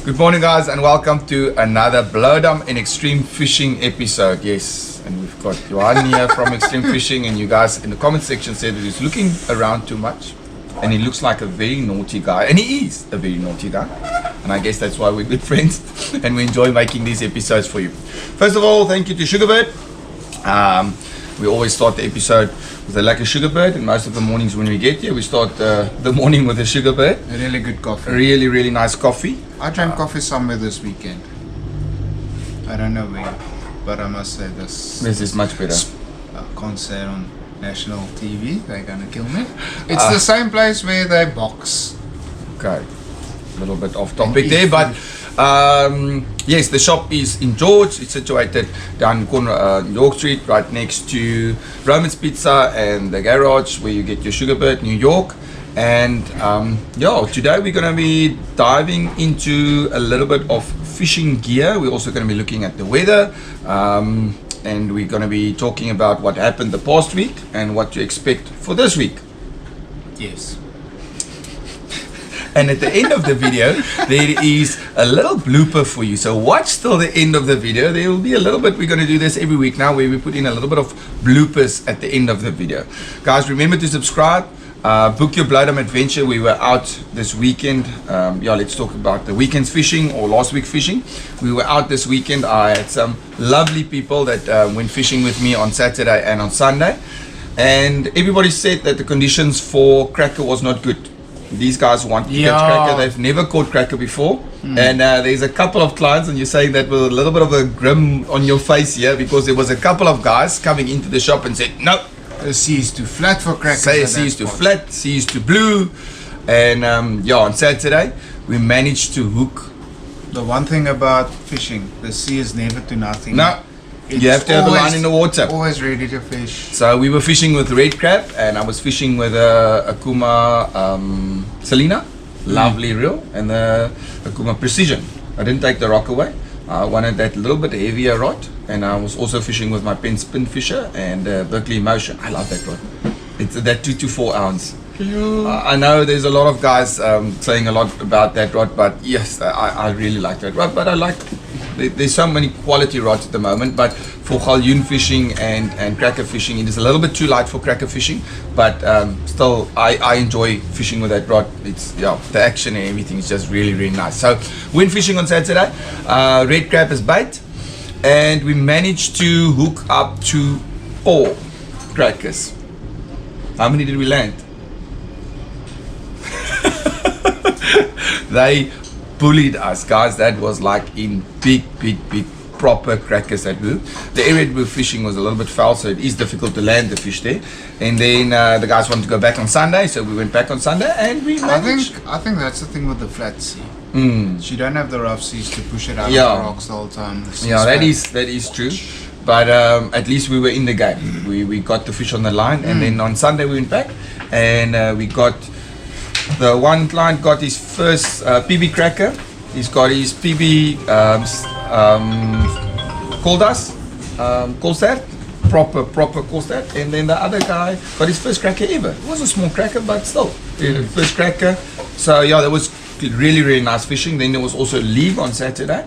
Good morning, guys, and welcome to another Bloudam in Extreme Fishing episode. Yes, and we've got Johan here from Extreme Fishing, and you guys in the comment section said that he's looking around too much, and he looks like a very naughty guy, and he is a very naughty guy, and I guess that's why we're good friends, and we enjoy making these episodes for you. First of all, thank you to Sugarbird. We always start the episode with a like a Sugarbird, and most of the mornings when we get here, we start the morning with a Sugarbird. A really good coffee. Really nice coffee. I drank coffee somewhere this weekend. I don't know where, but I must say this is much better. I can't say it on national TV. They're gonna kill me. It's the same place where they box. Okay, a little bit off topic there, but yes, the shop is in George. It's situated down corner York Street, right next to Roman's Pizza and the garage where you get your Sugarbird, New York. And yeah, today we're going to be diving into a little bit of fishing gear. We're also going to be looking at the weather, and we're going to be talking about what happened the past week and what to expect for this week. Yes. And at the end of the video, there is a little blooper for you. So watch till the end of the video. There will be a little bit, we're going to do this every week now, where we put in a little bit of bloopers at the end of the video. Guys, remember to subscribe. Book your Bloudam adventure. We were out this weekend. Yeah, let's talk about the weekend's fishing or last week fishing. We were out this weekend. I had some lovely people that went fishing with me on Saturday and on Sunday. And everybody said that the conditions for cracker was not good. These guys want to catch cracker. They've never caught cracker before. And there's a couple of clients, and you're saying that with a little bit of a grin on your face here, because there was a couple of guys coming into the shop and said, no, the sea is too flat for crackers. Say sea is too flat, sea is too blue. And yeah, on Saturday we managed to hook. The one thing about fishing, the sea is never to nothing. No, you have to have a line in the water. Always ready to fish. So we were fishing with red crab, and I was fishing with a Akuma Selena, lovely reel, and the Akuma Precision. I didn't take the rock away. I wanted that little bit heavier rod, and I was also fishing with my Pen Spin Fisher and Berkeley Motion. I love that rod. It's that 2 to 4 ounce. I know there's a lot of guys saying a lot about that rod, but yes, I really like that rod. But I like, there's so many quality rods at the moment, but for galjoen fishing and cracker fishing, it is a little bit too light for cracker fishing, but still I enjoy fishing with that rod. It's, yeah, the action and everything is just really nice. So went fishing on Saturday, red crab as bait, and we managed to hook up to 4 crackers. How many did we land? They bullied us, guys. That was like in big proper crackers that moved. The area we were fishing was a little bit foul, so it is difficult to land the fish there. And then the guys wanted to go back on Sunday, so we went back on Sunday, and we managed. I think that's the thing with the flat sea. You don't have the rough seas to push it out of the rocks the whole time. Yeah, that is true. But at least we were in the game. We got the fish on the line, and then on Sunday we went back, and we got. The one client got his first PB cracker. He's got his PB Colstad, proper Colstad, and then the other guy got his first cracker ever. It was a small cracker, but still, first cracker. So yeah, that was really nice fishing. Then there was also leave on Saturday,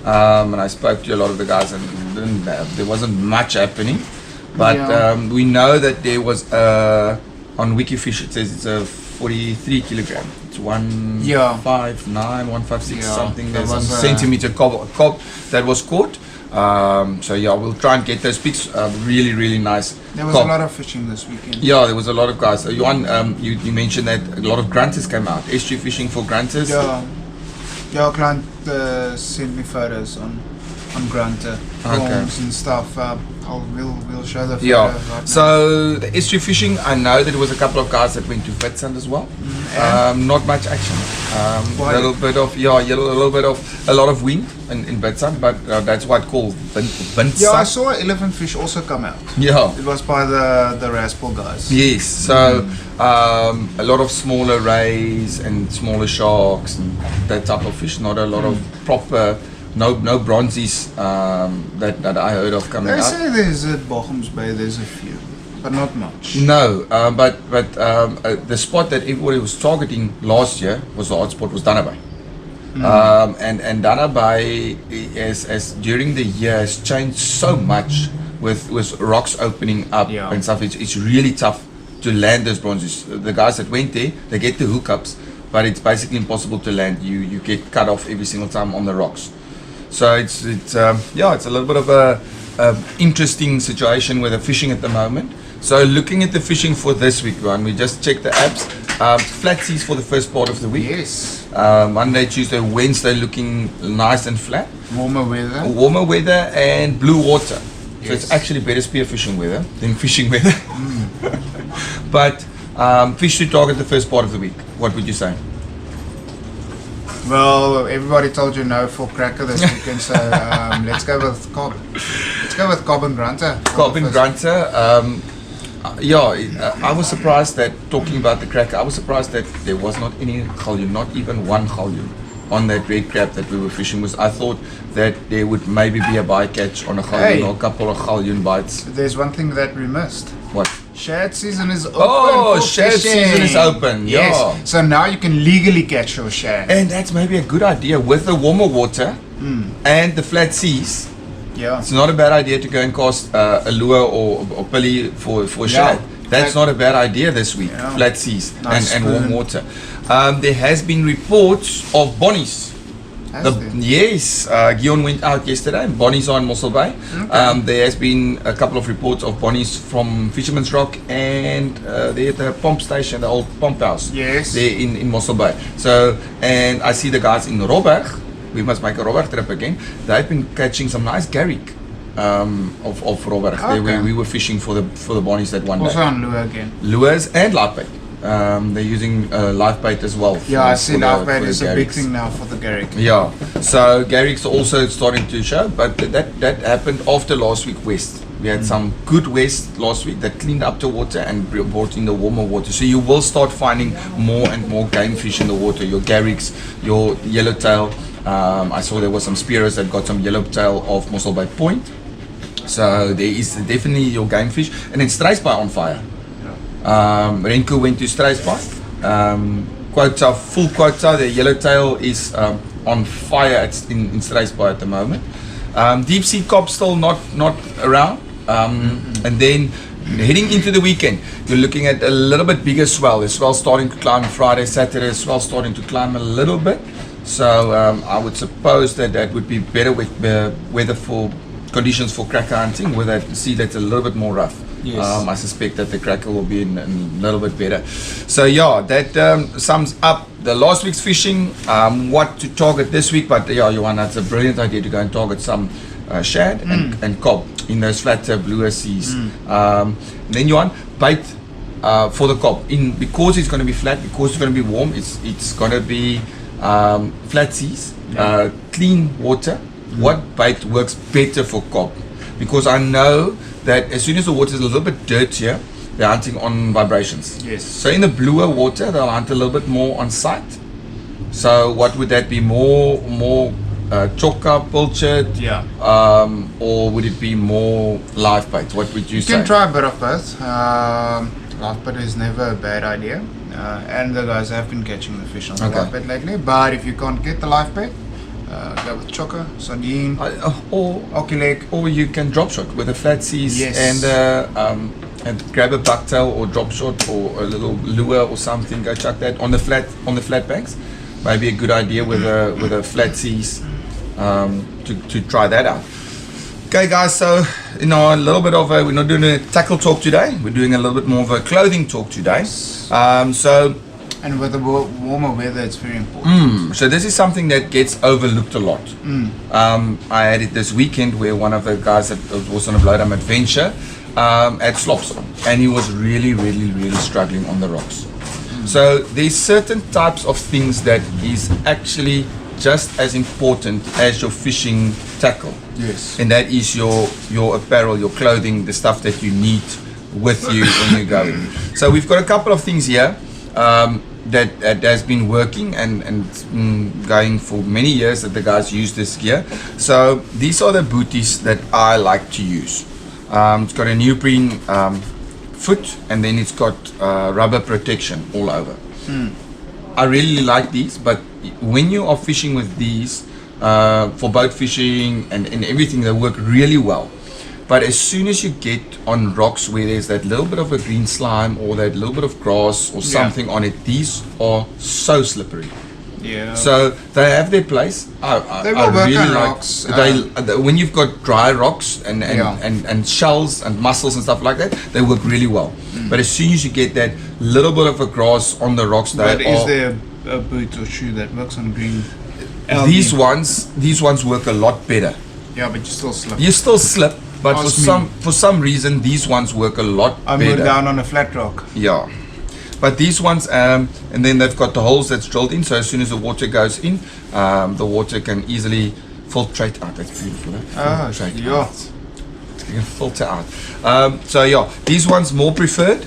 and I spoke to a lot of the guys, and there wasn't much happening, but we know that there was on Wikifish it says it's a 43 kilogram. It's 159, 156 something. There's some centimeter cob that was caught. So yeah, we'll try and get those pics. Really nice. There was a lot of fishing this weekend. Yeah, there was a lot of guys. Johan, you mentioned that a lot of grunters came out. Estuary fishing for grunters. Yeah, client sent me photos on grunter prawns and stuff. We'll show the photo right now. So the estuary fishing, I know that there was a couple of guys that went to Witstrand as well. Not much action. A little bit of a lot of wind in Witstrand, but that's why it's called wind. Yeah, I saw an elephant fish also come out. Yeah, it was by the Raspel guys. Yes, so a lot of smaller rays and smaller sharks and that type of fish. Not a lot of proper. No bronzies that I heard of coming out. They say there's at Bochum's Bay, there's a few, but not much. No, but the spot that everybody was targeting last year was the hotspot, was Dunabay. And Dana Bay as during the year has changed so much with rocks opening up and stuff. It's really tough to land those bronzes. The guys that went there, they get the hookups, but it's basically impossible to land. You get cut off every single time on the rocks. So it's a little bit of a interesting situation with the fishing at the moment. So looking at the fishing for this week, Ron, we just checked the apps. Flat seas for the first part of the week. Yes. Monday, Tuesday, Wednesday looking nice and flat. Warmer weather. Warmer weather and blue water. So Yes. it's actually better spearfishing weather than fishing weather. But fish to target the first part of the week. What would you say? Well, everybody told you no for cracker this weekend, so let's go with cob. Let's go with cob and grunter. Cob and grunter. I was surprised that, talking about the cracker, I was surprised that there was not any galjoen, not even one galjoen on that red crab that we were fishing with. I thought that there would maybe be a bycatch on a galjoen or a couple of galjoen bites. There's one thing that we missed. What? Shad season is open. Oh, for shad fishing. season is open. Yes. Yeah. So now you can legally catch your shad. And that's maybe a good idea with the warmer water and the flat seas. Yeah. It's not a bad idea to go and cast a lure or pilly for shad. That's not a bad idea this week. Yeah. Flat seas Nice and warm spoon. water. There has been reports of bonnies. Yes, Guion went out yesterday and bonnies are in Mossel Bay. Okay. There has been a couple of reports of bonnies from Fisherman's Rock and there at the pump station, the old pump house. Yes. There in Mossel Bay. So, and I see the guys in Robberg. We must make a Robberg trip again. They've been catching some nice garrick of Robberg. Okay. There we were fishing for the bonnies that one Also day. on lure again. Lures and live bait. They're using live bait as well. Yeah, I see live bait for the is a big garricks. thing now for the garrick. Yeah, so garricks are also starting to show, but that happened after last week west. We had some good west last week that cleaned up the water and brought in the warmer water. So you will start finding more and more game fish in the water. Your garricks, your yellowtail. I saw there was some spearers that got some yellowtail off Mossel Bay Point. So there is definitely your game fish. And then Struisbaai on fire. Renko went to Struisbaai. Quota, full quota. The yellowtail is on fire in Struisbaai at the moment. Deep sea cob still not around. And then heading into the weekend, you're looking at a little bit bigger swell. The swell starting to climb Friday, Saturday. Swell starting to climb a little bit. So I would suppose that would be better with weather for conditions for cracker hunting, where that sea that's a little bit more rough. Yes. I suspect that the cracker will be in a little bit better. So yeah, that sums up the last week's fishing. What to target this week, but yeah, Johan, that's a brilliant idea to go and target some shad and cob in those flatter, bluer seas. Then Johan, bait for the cob because it's going to be flat, because it's going to be warm. It's going to be flat seas, clean water. What bait works better for cob? Because I know that as soon as the water is a little bit dirtier, they're hunting on vibrations. Yes. So in the bluer water, they'll hunt a little bit more on sight. So what would that be? More choker, pilchard? Yeah. Or would it be more live bait? What would you say? You can try a bit of both. Live bait is never a bad idea. And the guys have been catching the fish on the live bait lately. But if you can't get the live bait, go with choker, sardine, or oculeg. Or you can drop shot with a flat seas Yes. and grab a bucktail or drop shot or a little lure or something. Go chuck that on the flat banks. Maybe a good idea with a flat seas to try that out. Okay, guys. So a little bit of we're not doing a tackle talk today. We're doing a little bit more of a clothing talk today. And with the warmer weather, it's very important. So this is something that gets overlooked a lot. I had it this weekend where one of the guys that was on a Bloudam adventure had slops on, and he was really struggling on the rocks. So there's certain types of things that is actually just as important as your fishing tackle. Yes. And that is your apparel, your clothing, the stuff that you need with you when you go. So we've got a couple of things here. That has been working and going for many years that the guys use this gear. So these are the booties that I like to use. It's got a neoprene foot, and then it's got rubber protection all over. I really like these, but when you are fishing with these for boat fishing and everything, they work really well. But as soon as you get on rocks where there's that little bit of a green slime or that little bit of grass or something on it, these are so slippery. Yeah. So they have their place. They will work on rocks. When you've got dry rocks and shells and mussels and stuff like that, they work really well. But as soon as you get that little bit of a grass on the rocks, but is there a boot or shoe that works on green? These ones work a lot better. Yeah, but you still slip. You still slip, but for some reason these ones work a lot better. I'm down on a flat rock. Yeah. But these ones, and then they've got the holes that's drilled in, so as soon as the water goes in, the water can easily filtrate out. That's beautiful. Filtrate out. It can filter out. So yeah, these ones more preferred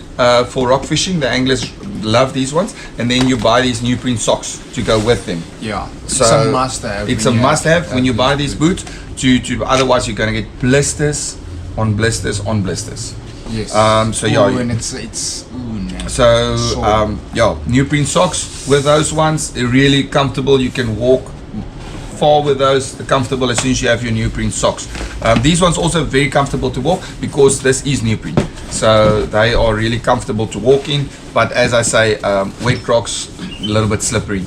for rock fishing. The anglers love these ones, and then you buy these neoprene socks to go with them. Yeah, so it's a must-have. It's a must-have when you buy these boots. Otherwise you're going to get blisters on blisters on blisters. Yes. So yeah. And it's yeah, neoprene socks with those ones. They're really comfortable. You can walk far with those. They're comfortable as soon as you have your neoprene socks. These ones also very comfortable to walk because this is neoprene. So they are really comfortable to walk in. But as I say, wet crocs, a little bit slippery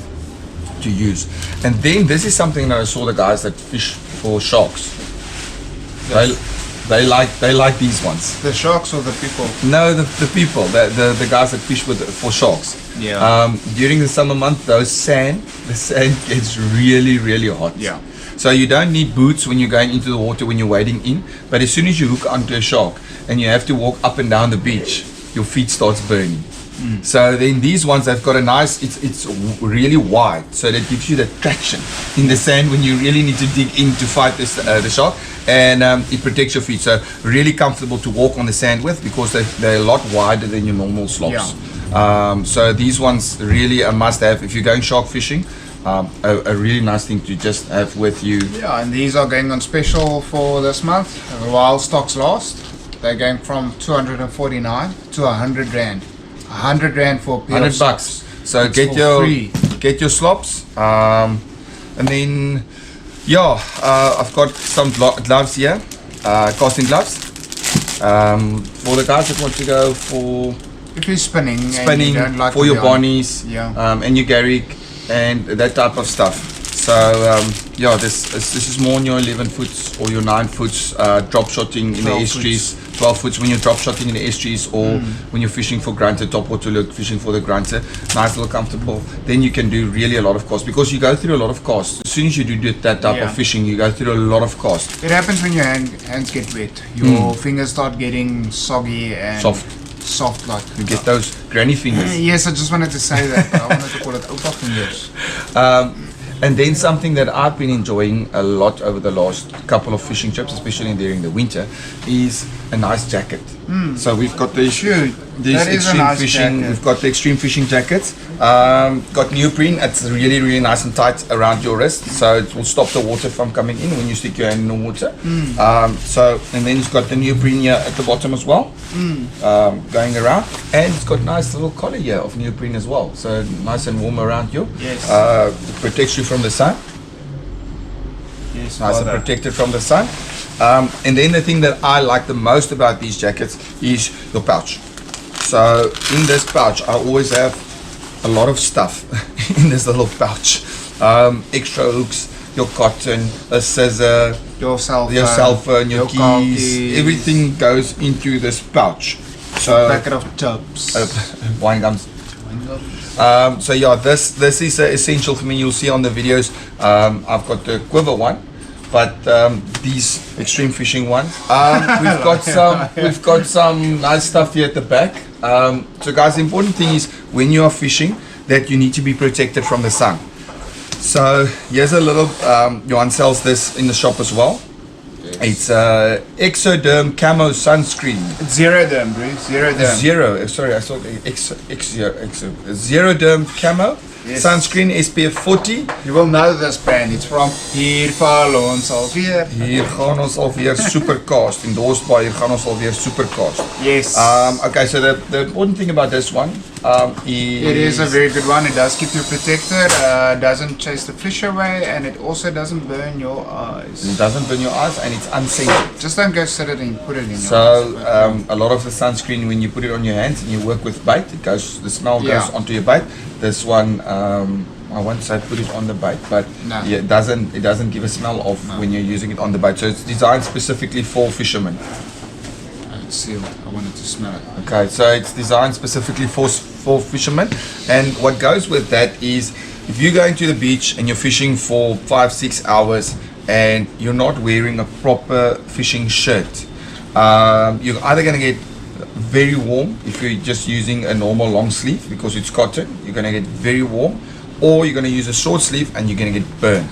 to use. And then this is something that I saw the guys that fish for sharks. They like these ones. The sharks or the people? No, the people, the guys that fish for sharks. Yeah. During the summer month, the sand gets really hot. Yeah. So you don't need boots when you're going into the water when you're wading in. But as soon as you hook onto a shark and you have to walk up and down the beach, your feet starts burning. So then these ones, they've got a nice, it's really wide, so that gives you the traction in the sand when you really need to dig in to fight the shark, and it protects your feet. So really comfortable to walk on the sand with because they're a lot wider than your normal slops. Yeah. So these ones really a must-have if you're going shark fishing. A really nice thing to just have with you. Yeah, and these are going on special for this month while stocks last. They're going from 249 to 100 Rand. 100 Rand for a pair of $100. So get your slops, and then I've got some gloves here, casting gloves, for the guys that want to go for if you're spinning and you don't like for your bonnies, and your garrick and that type of stuff. So this is more on your 11 foots or your 9 foots drop shotting in the estuaries. 12 foots when you're drop shotting in the estuaries or when you're fishing for grunter, topwater lure, fishing for the grunter. Nice little comfortable. Then you can do really a lot of casts because you go through a lot of casts. As soon as you do that type of fishing, you go through a lot of casts. It happens when your hands get wet. Your fingers start getting soggy and soft like. You get those granny fingers. Yes, I just wanted to say that. I wanted to call it opa fingers. And then something that I've been enjoying a lot over the last couple of fishing trips, especially during the winter, is a nice jacket. So we've got these extreme fishing. We've got the extreme fishing jackets. Got neoprene. It's really nice and tight around your wrist, so it will stop the water from coming in when you stick your hand in the water. And then it's got the neoprene here at the bottom as well, going around, and it's got nice little collar here of neoprene as well, so nice and warm around you. Yes. It protects you from the sun. Yes. Nice and protected from the sun. And then the thing that I like the most about these jackets is your pouch. So in this pouch, I always have a lot of stuff in this little pouch. Extra hooks, your cotton, a scissor, your cell phone, your keys, everything goes into this pouch. So a packet of chips, wine gums. So this is essential for me. You'll see on the videos. I've got the quiver one, but these extreme fishing ones. We've got some nice stuff here at the back. So guys, the important thing is when you are fishing that you need to be protected from the sun. So here's a little. Johan sells this in the shop as well. It's Exoderm Camo Sunscreen. It's Zeroderm, bro. Zeroderm. Sorry, I saw Zeroderm Camo. Yes. Sunscreen SPF 40. You will know this brand. It's from Hier van ons alweer. Hier gaan ons alweer Supercast, endorsed by Hier gaan ons alweer Supercast. Yes. Okay, so the important thing about this one It is a very good one. It does keep you protected, doesn't chase the fish away, and it also doesn't burn your eyes. it doesn't burn your eyes and it's unscented. Just don't go set it and put it in your eyes. So a lot of the sunscreen, when you put it on your hands and you work with bait, the smell goes Yeah. onto your bait. This one, I won't say put it on the bait, but No. yeah, it doesn't give a smell off when you're using it on the bait. So it's designed specifically for fishermen. It's sealed. I wanted to smell it. Okay, so it's designed specifically for fishermen, and what goes with that is if you're going to the beach and you're fishing for 5-6 hours and you're not wearing a proper fishing shirt, you're either going to get very warm if you're just using a normal long sleeve because it's cotton. You're going to get very warm, or you're going to use a short sleeve and you're going to get burned.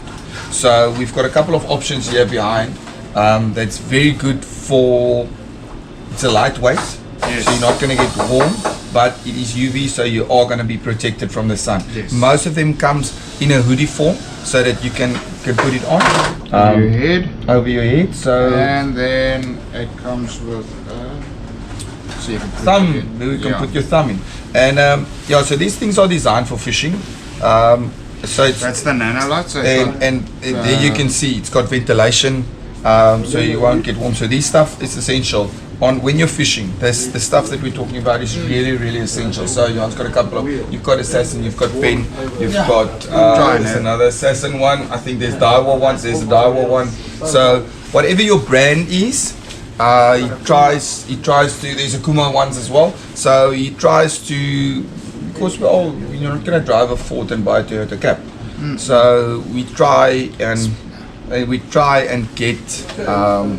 So we've got a couple of options here behind that's very good for. It's a lightweight, Yes. so you're not going to get warm, but it is UV, so you are going to be protected from the sun. Yes. Most of them comes in a hoodie form, so that you can put it on Your head. over your head. So And then it comes with so you can put thumb, it in. you can Yeah. put your thumb in, and yeah. So these things are designed for fishing. So it's That's the nanolight. So it's got- and there you can see it's got ventilation, so you won't get warm. So these stuff is essential on when you're fishing. The stuff that we're talking about is really essential. So Jan's got a couple of, you've got Assassin, you've got Pen, you've got there's another Assassin one. I think there's Daiwa ones. There's a Daiwa one. So whatever your brand is, he tries to. There's Akuma ones as well. So he tries to. Because you're not going to drive a Ford and buy a Toyota Cap. So we try and get,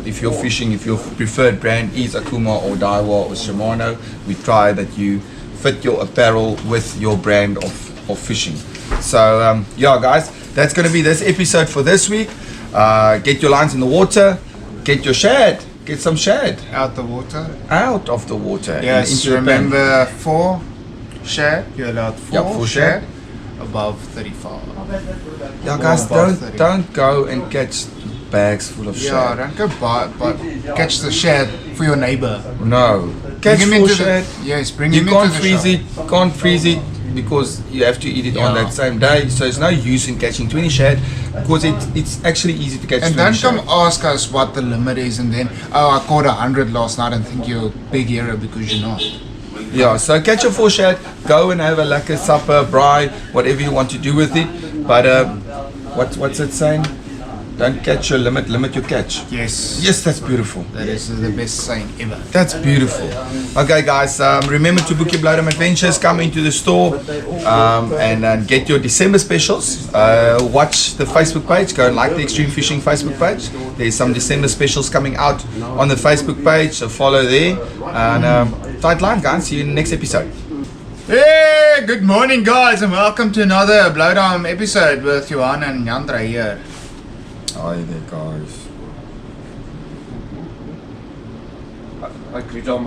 if you're fishing, if your preferred brand is Akuma or Daiwa or Shimano, we try that you fit your apparel with your brand of fishing. So yeah guys, that's going to be this episode for this week. Get your lines in the water, get your shad, get some shad out the water. out of the water. and Yes. into the pan. Remember 4 shad. You're allowed 4 4 shad shad. above 35. Yeah, guys, above 30. don't go and catch bags full of Yeah, shad. don't go buy, but catch the shad for your neighbor. No, catch Bring him full into shad. yes, bring You him can't into the freeze shop. it. Can't freeze it because you have to eat it on Yeah. that same day. So it's no use in catching 20 shad because it's actually easy to catch. And 20 don't shad. come ask us what the limit is and then, oh, I caught 100 last night and think you're a big hero because you're not. Yeah, so catch your full shad. Go and have a lekker supper, braai, whatever you want to do with it. But what's it saying? Don't catch your limit, limit your catch. Yes. Yes, that's beautiful. That is the best saying ever. That's beautiful. Okay, guys, remember to book your Bloudam Adventures. Come into the store and get your December specials. Watch the Facebook page. Go and like the Extreme Fishing Facebook page. There's some December specials coming out on the Facebook page, so follow there. And tight line, guys. See you in the next episode. Hey, good morning, guys, and welcome to another Bloudam episode with Johan and Jandra here. Hi there, guys.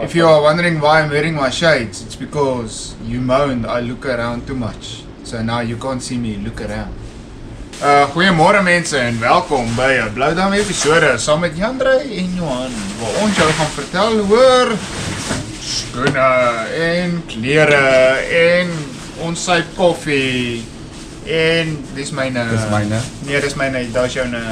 If you are wondering why I'm wearing my shades, it's because you moaned I look around too much. So now you can't see me look around. Goeiemôre mense en welkom by 'n Bloudam episode saam met Jandra en Johan waar ons jou gaan vertel oor skoene en klere en ons sy koffie en dis myne. Dis myne. Nee, dis myne. Daar's joune.